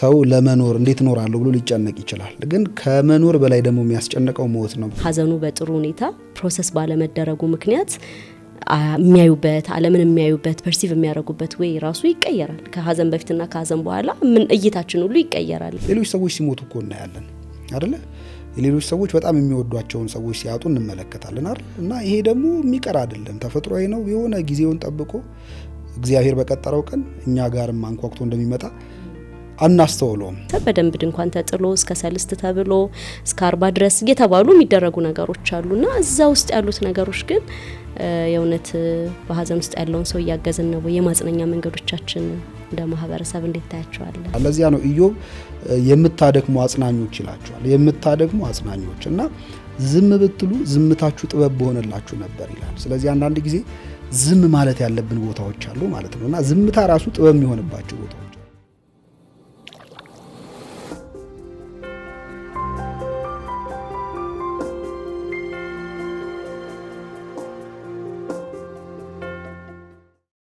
ሰው ለመኖር እንዴት እኖራለሁ ብሎ ሊጨነቅ ይችላል። ግን ከመኖር በላይ ደግሞ የሚያስጨንቀው ሞት ነው። ሀዘኑ በጥሩ ሁኔታ ፕሮሰስ ባለመደረጉ ምክንያት የሚያዩበት ዓለምን የሚያዩበት ፐርሲቭ የሚያደርጉበት ወይ ራሱ ይቀየራል። ከሀዘን በፊትና ከሀዘን በኋላ ምን እይታችን ሁሉ ይቀየራል። ሌሎች ሰዎች ሲሞቱ እኮ እናያለን አይደለ? ሌሎች ሰዎች በጣም የሚወዷቸውን ሰዎች ሲያጡ እንመለከታለን አይደል? እና ይሄ ደግሞ የሚቀር አይደለም፣ ተፈጥሯዊ ነው። የሆነ ጊዜውን ጠብቆ እግዚአብሔር በቀጠረው ቀን እኛ ጋርም አንኳኩቶ እንደሚመጣ አናስተውለውም። በደንብ ድንኳን ተጥሎ እስከ ሰልስት ተብሎ እስከ 40 ድረስ እየተባሉ የሚደረጉ ነገሮች አሉና እዛ ውስጥ ያሉት ነገሮች ግን የእውነት በሀዘን ውስጥ ያለውን ሰው እያገዝን ነው። የማጽናኛ መንገዶቻችን እንደ ማህበረሰብ እንዴት ታያቸዋለህ? ለዚያ ነው ኢዮብ የምታደክሙ አጽናኞች ይላቸዋል። የምታደክሙ አጽናኞች እና ዝም ብትሉ ዝምታችሁ ጥበብ በሆነላችሁ ነበር ይላል። ስለዚህ አንዳንድ ጊዜ ዝም ማለት ያለብን ቦታዎች አሉ ማለት ነውና ዝምታ ራሱ ጥበብ የሚሆንባቸው ቦታዎች